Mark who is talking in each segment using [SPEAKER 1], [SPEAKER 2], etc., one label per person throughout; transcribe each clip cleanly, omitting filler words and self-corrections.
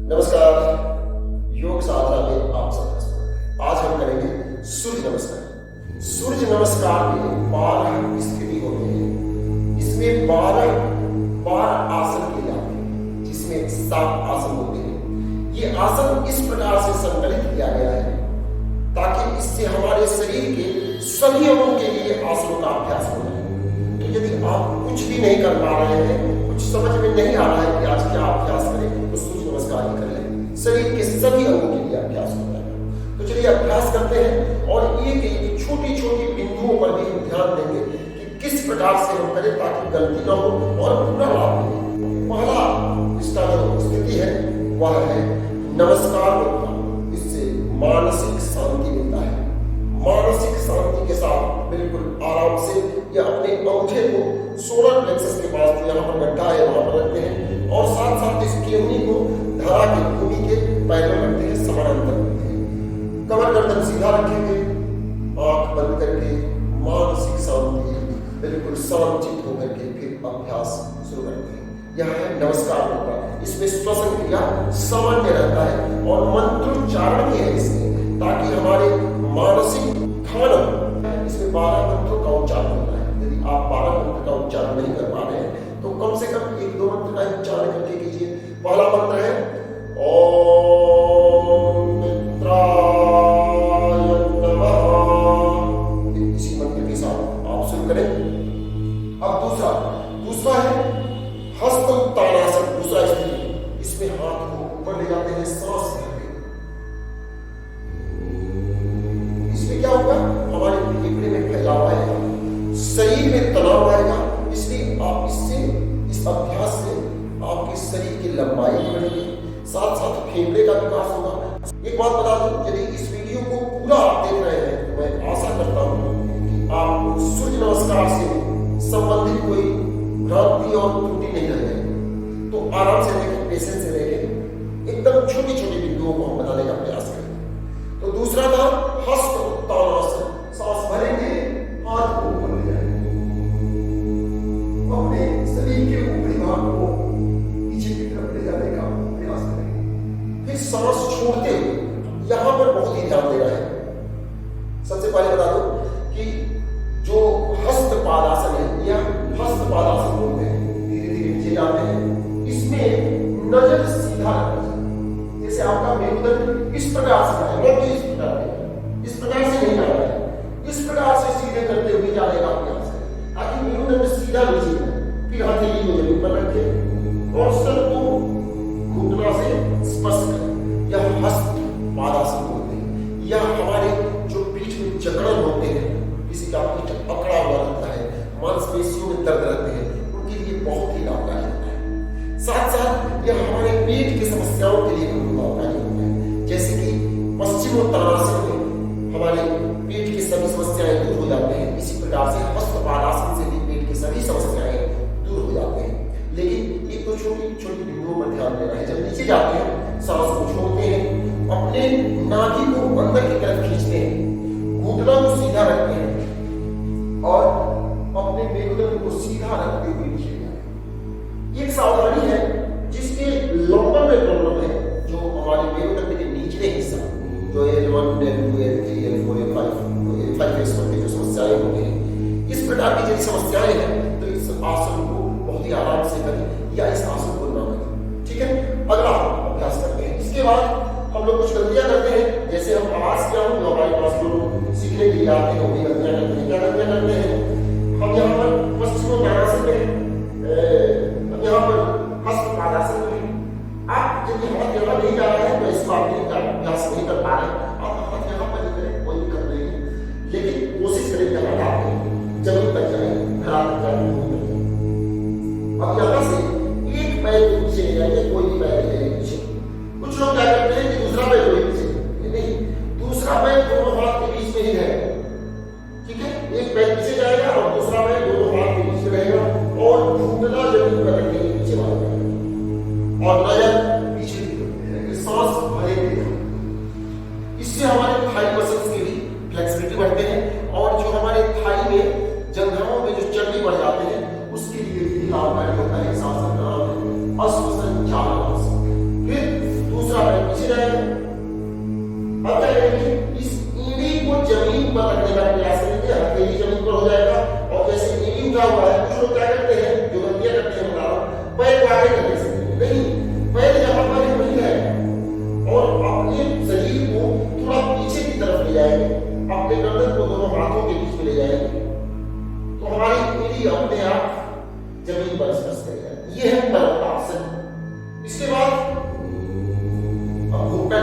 [SPEAKER 1] नमस्कार। योग साधना में आप सबका स्वागत। आज हम करेंगे सूर्य नमस्कार। सूर्य नमस्कार में 12 स्थिति होते हैं। इसमें 12 आसन किए जाते हैं, जिसमें 7 आसन होते हैं। ये आसन इस प्रकार से संकलित किया गया है ताकि इससे हमारे शरीर के सभी अंगों के लिए आसनों का अभ्यास हो जाए। तो यदि आप कुछ भी नहीं कर पा रहे हैं, कुछ समझ में नहीं आ रहा है कि आज क्या अभ्यास करें, तो सूर्य नमस्कार ही कर लें। शरीर के सभी अंगों के लिए अभ्यास हो जाएगा। तो चलिए अभ्यास करते हैं और एक छोटी छोटी बिंदुओं पर भी हम ध्यान देंगे कि किस प्रकार से हम करें ताकि गलती ना हो और पूरा लाभ मिले। पहला इसका जो स्थिति है वह है नमस्कार मुद्रा। इससे मानसिक शांति मिलता है। मानसिक शांति के साथ बिल्कुल आराम से या अपने अंगूठे को सोलर प्लेक्सस के पास जो यहाँ पर गड्ढा है वहां पर रखते हैं और साथ साथ इस केवनी को धरा के भूमि के पैरों रखते हैं, समानांतर रखते हैं। कमर गर्दन सीधा रखेंगे, आंख बंद करके मानसिक शांति बिल्कुल शांत होकर के फिर अभ्यास शुरू करते हैं। यह है नमस्कार मुद्रा। इसमें श्वसन क्रिया सामान्य रहता है और मंत्रोच्चारण भी है इसमें, ताकि हमारे मानसिक ध्यान इसमें 12 मंत्रों का उच्चारण होता है। यदि आप 12 मंत्र का उच्चारण नहीं कर पा रहे हैं तो कम से कम 1-2 मंत्र का उच्चारण करके कीजिए। पहला मंत्र है ओम मित्राय नमः। इसी मंत्र के साथ आप शुरू करें। अब दूसरा है हस्त उत्तानासन। दूसरा स्थिति, इसमें हाथ को ऊपर ले जाते हैं, सांस लेते हैं। इसमें क्या होगा, हमारे फेफड़े में फैलाव आएगा, शरीर में तनाव आएगा। इसलिए आप इस अभ्यास से आपके शरीर की लंबाई बढ़ेगी, साथ साथ फेफड़े का विकास होगा। एक बात बता दूं, यदि इस वीडियो को पूरा आप देख रहे हैं तो मैं आशा करता हूं कि आपको सूर्य नमस्कार से संबंधित कोई भ्रांति और त्रुटि नहीं रह जाएगी। तो आराम से देखें, पेशेंस से देखें, एकदम छोटी छोटी बिंदुओं को हम बताने का प्रयास करें। तो दूसरा था हस्त उत्तानासन। सांस भरेंगे, हाथ को ऊपर ले जाएंगे, अपने शरीर के ऊपरी भाग को पीछे की तरफ ले जाने का प्रयास करेंगे। फिर सांस छोड़ते हुए यहां पर बहुत ही ध्यान देना है। सबसे पहले बता दो कि जो हस्त पादासन है या हस्त पादासन बोलते हैं, धीरे धीरे नीचे जाते हैं। इसमें नजर सीधा रखना है। जैसे आपका मेरुदंड इस प्रकार से है, इस प्रकार से नहीं जाना है, इस प्रकार से सीधे करते हुए जाने का प्रयास है ताकि मेरुदंड सीधा नीचे जाए। फिर हथेली को जमीन पर रखें और सर को घुटना से स्पर्श करें। यह हस्त पादासन बोलते हैं। यह हमारे जो पीठ में जकड़न होते हैं, किसी का पीठ अकड़ा हुआ रहता है, मांसपेशियों में दर्द रहते हैं, उनके लिए बहुत ही लाभदायक होता है। साथ साथ यह हमारे पेट की समस्याओं के लिए बहुत लाभदायक होता है। जैसे कि पश्चिमोत्तानासन में हमारे पेट की सभी समस्याएं दूर हो जाते हैं, इसी प्रकार से हस्त पादासन से भी पेट की सभी समस्याएं दूर हो जाते हैं। लेकिन एक तो छोटी छोटी बिंदुओं पर ध्यान देना है। जब नीचे जाते हैं, सांस को छोड़ते हैं, अपने नाभि को अंदर की तरफ खींचते हैं, घुटना को सीधा रखते हैं और अपने मेरुदंड को सीधा रखते हुए नीचे जाते। एक सावधानी है, जिसके लंबर में प्रॉब्लम है, जो हमारे मेरुदंड के निचले हिस्सा जो L1, L2, L3, L4, L5 की जो समस्याएं होती हैं, इस प्रकार की यदि समस्याएं हैं तो इस आसन को बहुत ही आराम से करें या इस आसन को ना करें। ठीक है, अगला अभ्यास करते हैं। इसके बाद हम लोग कुछ गलतियां करते हैं। जैसे हम आवाज क्या हो, हमारे पास लोग सीखने के लिए आते हैं, वो भी गलतियां करते हैं। क्या गलतियां करते हैं, हम यहाँ पर पश्चिमोत्तानासन में, यहाँ पर हस्त पादासन में आप यदि हाथ यहाँ नहीं जा रहे हैं तो इसको आप अभ्यास नहीं कर पा रहे, आप हाथ यहाँ पर करें, कोई दिक्कत नहीं है। लेकिन कोशिश करें कि हाथ आते जमीन तक जाए, घरा तक जाए। अब यहाँ से एक पैर पीछे ले जाएंगे, कोई भी पैर नहीं जाएंगे पीछे। कुछ लोग क्या करते हैं कि दूसरा पैर कोई पीछे नहीं, दूसरा पैर दोनों हाथ के बीच में ही रहेगा। ठीक है, एक पैर पीछे जाएगा और दूसरा पैर दोनों हाथ के बीच में रहेगा और घुटना जमीन पर रखेंगे, पीछे वाला और नजर पीछे की तरफ, सांस भरेंगे। अब क्या करेंगे, इस ईडी को जमीन पर रखने का प्रयास करेंगे, हथेली जमीन पर हो जाएगा। और जैसे ईडी उठा हुआ है, कुछ लोग क्या करते हैं, जो गलतियां करते हैं बता रहा हूं, पैर को आगे करने से नहीं, पैर जहां पर है वहीं है और अपने शरीर को थोड़ा पीछे की तरफ ले जाएंगे, अपने गर्दन को दोनों हाथों के बीच में ले जाएंगे, तो हमारी ईडी अपने आप जमीन पर स्पर्श करेगा। ये है पर्वतासन। इसके बाद अब घुटना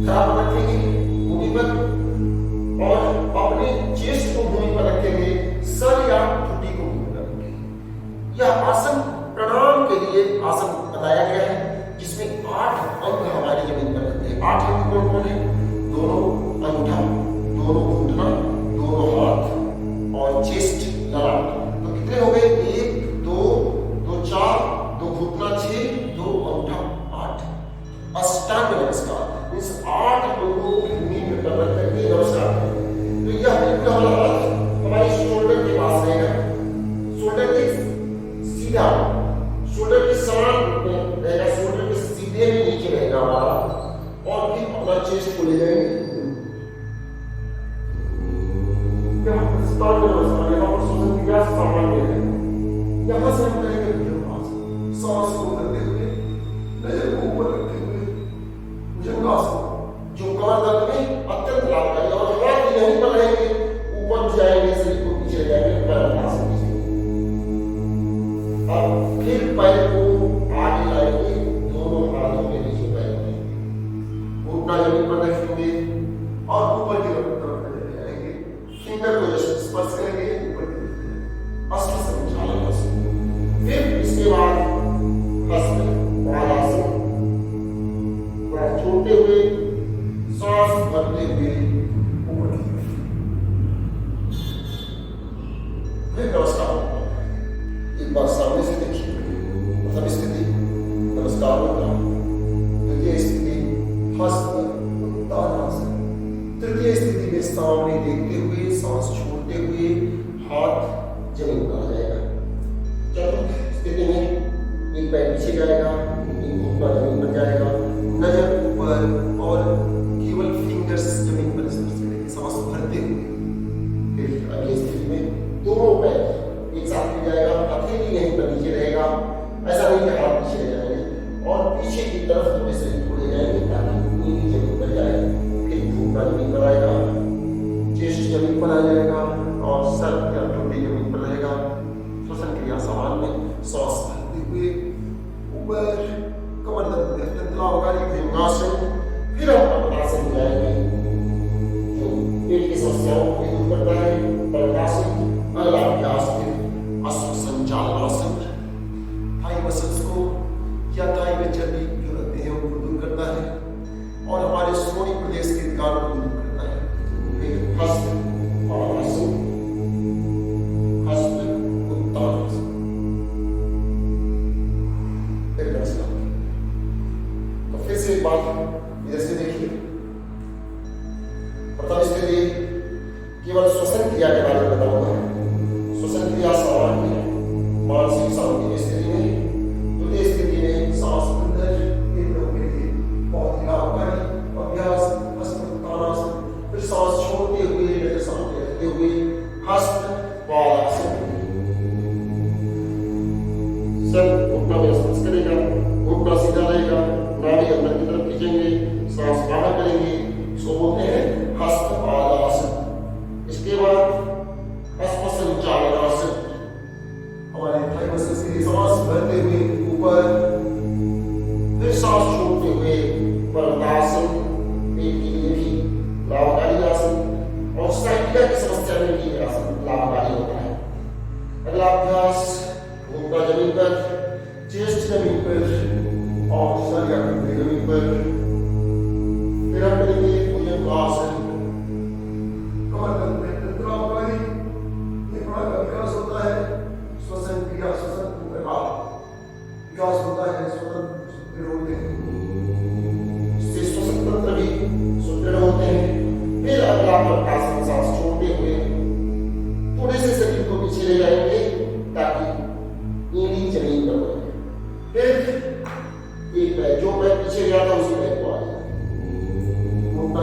[SPEAKER 1] खराब रखेंगे भूमि पर और अपने चेस्ट को भूमि पर रखेंगे, सर या ठुड्डी को भूमि पर रखेंगे। यह आसन प्रणाम के लिए आसन बताया गया है, जिसमें 8 अंग हमारी जमीन पर रहते हैं। 8 अंग कौन कौन है? दोनों अंगूठा, दोनों घुटना, दोनों हाथ और चेस्ट ललाट। तो कितने हो गए? 1 2 2 4, 2 घुटना 6, 2 अंगूठा 8। अष्टांग नमस्कार, इस 8 अंगों को भूमि में प्रकट करके नमस्कार करें। तो यह बिल्कुल हमारा हाथ हमारे शोल्डर के पास रहेगा, शोल्डर के सीधा, शोल्डर के समान में रहेगा, शोल्डर के सीधे में नीचे रहेगा हमारा। और फिर अपना चेस्ट को ले जाएंगे, यहाँ पर श्वसन क्रिया सामान्य है। यहाँ से हम करेंगे सांस को करते हुए, नजर को ऊपर रखते हुए भुजंगासन, जो कमर दर्द में अत्यंत लाभकारी। और हाथ यहीं पर रहेंगे, ऊपर जाएंगे, शरीर को पीछे ले जाएंगे, पर्वतासन। अब फिर पैर को आगे लाएंगे, दोनों हाथों के नीचे पैर रखेंगे, घुटना जमीन पर रखेंगे और ऊपर की तरफ ले जाएंगे, फिंगर को जैसे स्पर्श करेंगे ऊपर की तरफ, अष्ट संचालन आसन। फिर इसके बाद हस्त बालासन, छोड़ते हुए सांस भरते हुए ऊपर की तरफ, फिर नमस्कार। एक बार सामने से देखिए, प्रथम स्थिति नमस्कार मुद्रा, द्वितीय स्थिति हस्त उत्तानासन, तृतीय स्थिति में सामने देखते हुए सांस छोड़ते हुए हाथ जमीन पर आ जाएगा। चतुर्थ स्थिति में एक पैर पीछे जाएगा, एक घुटना जमीन पर जाएगा, नजर ऊपर और केवल फिंगर्स जमीन पर स्पर्श करेंगे सांस भरते हुए। फिर अगली स्थिति में दोनों पैर एक साथ में जाएगा, हथेली यहीं पर नीचे रहेगा, ऐसा नहीं कि हाथ पीछे ले जाएंगे और पीछे की तरफ थोड़े शरीर को ले जाएंगे ताकि नीचे जमीन पर जाए। फिर घुटना जमीन पर आएगा, चेस्ट जमीन पर आ जाएगा और सर या ठुड्डी जमीन पर रहेगा। श्वसन क्रिया समान में सांस भरते हुए ऊपर, कमर दर्द में अत्यंत लाभकारी भुजंगासन। फिर हम पर्वतासन में जाएंगे, जो पेट की समस्याओं को दूर करता है। पर्वतासन अगला अभ्यास फिर अश्व संचालनासन, थाई मसल्स को या थाई में चर्बी जो रहते हैं उनको दूर करता है और हमारे श्रोणि प्रदेश के विकार को दूर करता है। फिर हस्त बालासन, हस्त उत्तानासन, फिर नमस्कार। तो फिर से एक बात इधर से देखिए, प्रथम स्थिति केवल श्वसन क्रिया के बारे में बताऊंगा। श्वसन क्रिया सामान्य है, मानसिक शांति की स्थिति में। द्वितीय स्थिति में सांस अंदर, इन लोगों के लिए बहुत ही लाभकारी अभ्यास हस्त उत्तानासन। फिर सांस छोड़ते हुए नजर सामने रखते हुए हस्त बालासन, सर घुटना में स्पर्श करेगा, घुटना सीधा रहेगा, नाभि अंदर की तरफ खींचेंगे, सांस बाहर करेंगे, इसको बोलते हैं हस्त बालासन। इसके बाद अश्व संचालनासन, हमारे थाई मसल्स के लिए सांस भरते हुए ऊपर, फिर सांस छोड़ते हुए पर्वतासन, पेट के लिए भी लाभकारी आसन और साइकिल की समस्या में भी आसन लाभकारी होता है। अगला अभ्यास घुटना जमीन पर, चेस्ट जमीन पर और सर या कंधे जमीन पर। फिर हम करेंगे भुजंगासन, कमर दर्द में लाभकारी विकास होता है। श्वसन क्रिया, श्वसन का विकास होता है, श्वसन सुदृढ़ होते हैं, इससे श्वसन तंत्र भी सुदृढ़ होते हैं। फिर अगला पर्वतासन, सांस छोड़ते हुए थोड़े से शरीर को पीछे ले जाएंगे ताकि ईडी जमीन पर हो। फिर एक पैर, जो पैर पीछे गया था उसी पैर को आ जाए, घुटना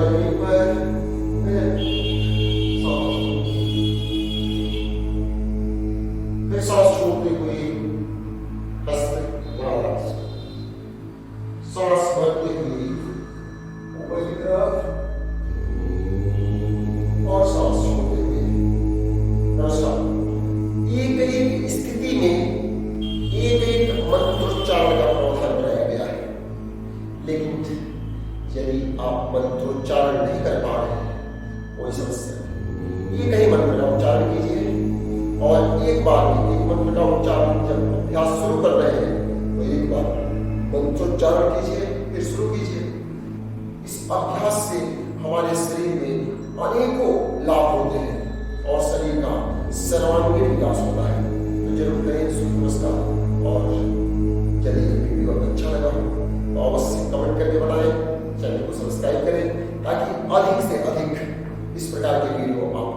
[SPEAKER 1] यदि आप मंत्रोच्चारण नहीं कर पा रहे हैं, कोई समस्या नहीं, एक ही मंत्र का उच्चारण कीजिए और एक बार में एक मंत्र का उच्चारण जब अभ्यास शुरू कर रहे हैं तो एक बार मंत्रोच्चारण कीजिए, फिर शुरू कीजिए। इस अभ्यास से हमारे शरीर में अनेकों लाभ होते हैं और शरीर का सर्वांगीण विकास होता है। तो जरूर करें सूर्य नमस्कार। और यदि वीडियो अच्छा लगा तो अवश्य कमेंट करके बताएं, चैनल को सब्सक्राइब करें ताकि अधिक से अधिक इस प्रकार के वीडियो आप